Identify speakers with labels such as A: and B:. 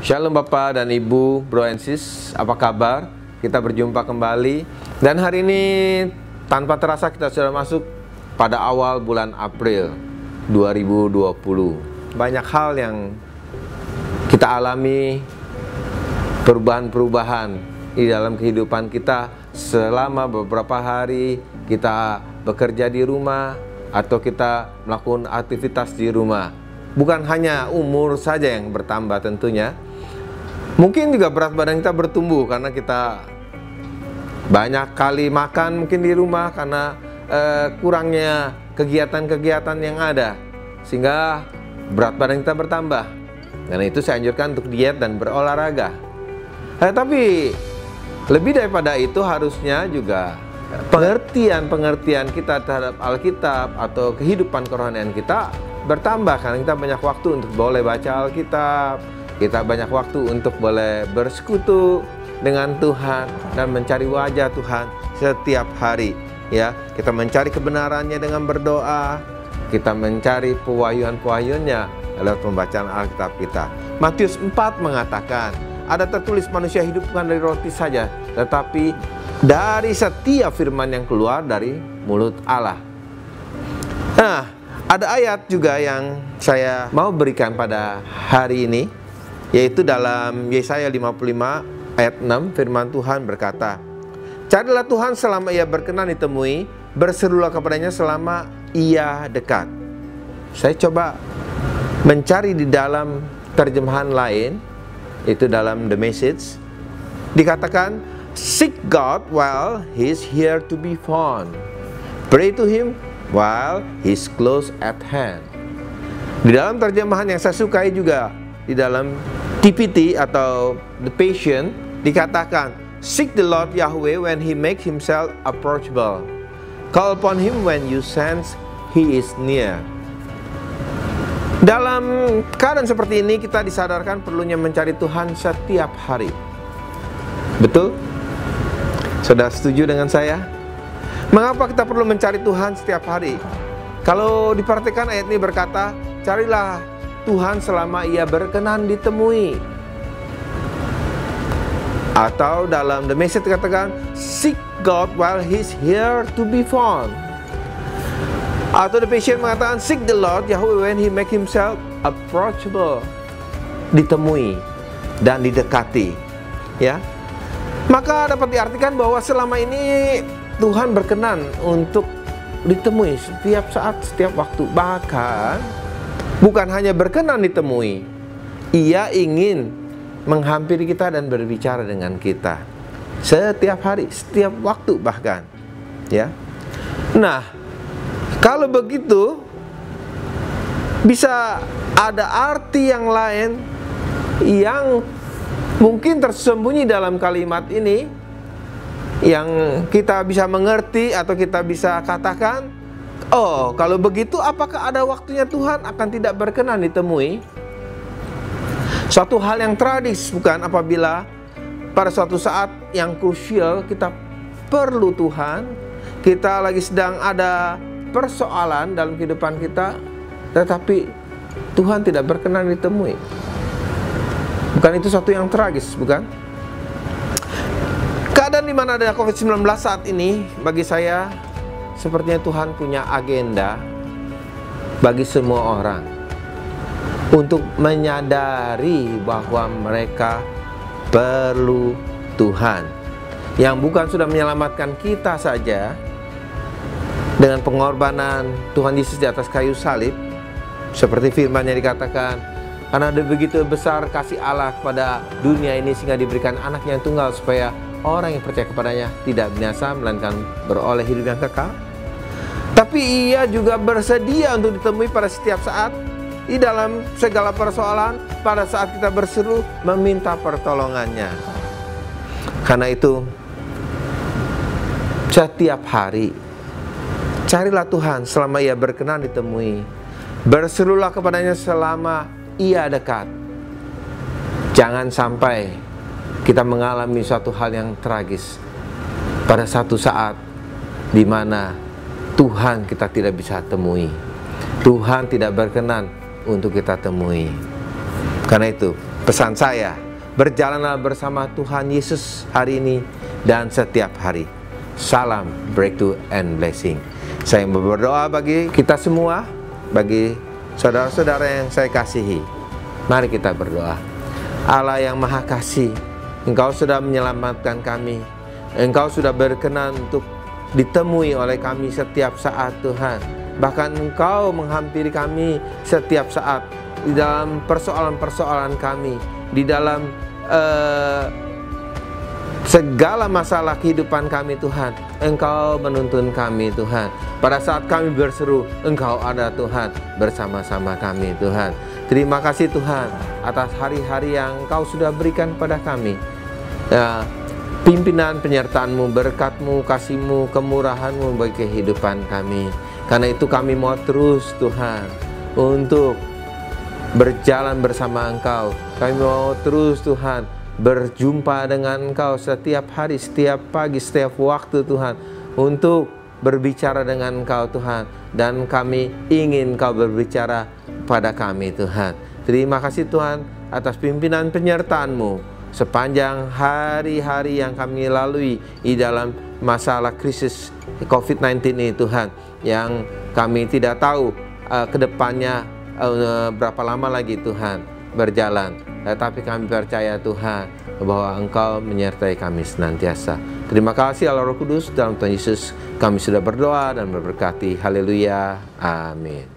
A: Shalom Bapak dan Ibu, Bro and Sis, apa kabar? Kita berjumpa kembali. Dan hari ini tanpa terasa kita sudah masuk pada awal bulan April 2020. Banyak hal yang kita alami, perubahan-perubahan di dalam kehidupan kita selama beberapa hari kita bekerja di rumah atau kita melakukan aktivitas di rumah. Bukan hanya umur saja yang bertambah tentunya. Mungkin juga berat badan kita bertumbuh karena kita banyak kali makan mungkin di rumah karena kurangnya kegiatan-kegiatan yang ada, sehingga berat badan kita bertambah. Karena itu saya anjurkan untuk diet dan berolahraga. Tapi lebih daripada itu harusnya juga pengertian kita terhadap Alkitab atau kehidupan kerohanian kita bertambah, karena kita banyak waktu untuk boleh baca Alkitab. Kita banyak waktu untuk boleh bersekutu dengan Tuhan dan mencari wajah Tuhan setiap hari. Ya, kita mencari kebenarannya dengan berdoa. Kita mencari pewahyuan-pewahyuannya lewat pembacaan Alkitab kita. Matius 4 mengatakan, ada tertulis manusia hidup bukan dari roti saja, tetapi dari setiap firman yang keluar dari mulut Allah. Nah, ada ayat juga yang saya mau berikan pada hari ini, yaitu dalam Yesaya 55 ayat 6, firman Tuhan berkata, carilah Tuhan selama ia berkenan ditemui, berserulah kepadanya selama ia dekat. Saya coba mencari di dalam terjemahan lain, itu dalam The Message, dikatakan, seek God while He's here to be found. Pray to Him while He's close at hand. Di dalam terjemahan yang saya sukai juga, di dalam TPT atau The Passion dikatakan, seek the Lord Yahweh when He makes Himself approachable. Call upon Him when you sense He is near. Dalam keadaan seperti ini kita disadarkan perlunya mencari Tuhan setiap hari. Betul? Sudah setuju dengan saya? Mengapa kita perlu mencari Tuhan setiap hari? Kalau diperhatikan ayat ini berkata, carilah Tuhan selama ia berkenan ditemui. Atau dalam The Message dikatakan, seek God while He's here to be found. Atau The Passion mengatakan, seek the Lord Yahweh when He make Himself approachable. Ditemui dan didekati. Ya, maka dapat diartikan bahwa selama ini Tuhan berkenan untuk ditemui setiap saat, setiap waktu. Bahkan bukan hanya berkenan ditemui, Ia ingin menghampiri kita dan berbicara dengan kita setiap hari, setiap waktu bahkan. Ya. Nah, kalau begitu bisa ada arti yang lain yang mungkin tersembunyi dalam kalimat ini yang kita bisa mengerti atau kita bisa katakan, oh, kalau begitu apakah ada waktunya Tuhan akan tidak berkenan ditemui? Suatu hal yang tragis bukan apabila pada suatu saat yang krusial kita perlu Tuhan, kita lagi sedang ada persoalan dalam kehidupan kita, tetapi Tuhan tidak berkenan ditemui. Bukan itu suatu yang tragis, bukan? Keadaan di mana ada COVID-19 saat ini bagi saya sepertinya Tuhan punya agenda bagi semua orang untuk menyadari bahwa mereka perlu Tuhan, yang bukan sudah menyelamatkan kita saja dengan pengorbanan Tuhan Yesus di atas kayu salib, seperti firman-Nya dikatakan, karena ada begitu besar kasih Allah kepada dunia ini sehingga diberikan anaknya yang tunggal supaya orang yang percaya kepadanya tidak binasa melainkan beroleh hidup yang kekal. Tapi Ia juga bersedia untuk ditemui pada setiap saat, di dalam segala persoalan, pada saat kita berseru meminta pertolongannya. Karena itu setiap hari carilah Tuhan selama Ia berkenan ditemui, berserulah kepadanya selama Ia dekat. Jangan sampai kita mengalami suatu hal yang tragis pada satu saat di mana Tuhan kita tidak bisa temui, Tuhan tidak berkenan untuk kita temui. Karena itu Pesan saya, berjalanlah bersama Tuhan Yesus hari ini dan setiap hari. Salam breakthrough and blessing. Saya berdoa bagi kita semua, bagi saudara-saudara yang saya kasihi. Mari kita berdoa. Allah yang Maha Kasih, Engkau sudah menyelamatkan kami. Engkau sudah berkenan untuk ditemui oleh kami setiap saat, Tuhan. Bahkan Engkau menghampiri kami setiap saat di dalam persoalan-persoalan kami, di dalam segala masalah kehidupan kami, Tuhan. Engkau menuntun kami, Tuhan. Pada saat kami berseru, Engkau ada, Tuhan, bersama-sama kami, Tuhan. Terima kasih, Tuhan, atas hari-hari yang Engkau sudah berikan pada kami. Pimpinan penyertaan-Mu, berkat-Mu, kasih-Mu, kemurahan-Mu bagi kehidupan kami. Karena itu kami mau terus, Tuhan, untuk berjalan bersama Engkau. Kami mau terus, Tuhan, berjumpa dengan Engkau setiap hari, setiap pagi, setiap waktu, Tuhan, untuk berbicara dengan Engkau, Tuhan. Dan kami ingin Engkau berbicara pada kami, Tuhan. Terima kasih, Tuhan, atas pimpinan penyertaan-Mu sepanjang hari-hari yang kami lalui di dalam masalah krisis COVID-19 ini, Tuhan, yang kami tidak tahu ke depannya berapa lama lagi, Tuhan, berjalan. Tetapi kami percaya, Tuhan, bahwa Engkau menyertai kami senantiasa. Terima kasih Allah Roh Kudus, dalam Tuhan Yesus kami sudah berdoa dan berberkati. Haleluya, amin.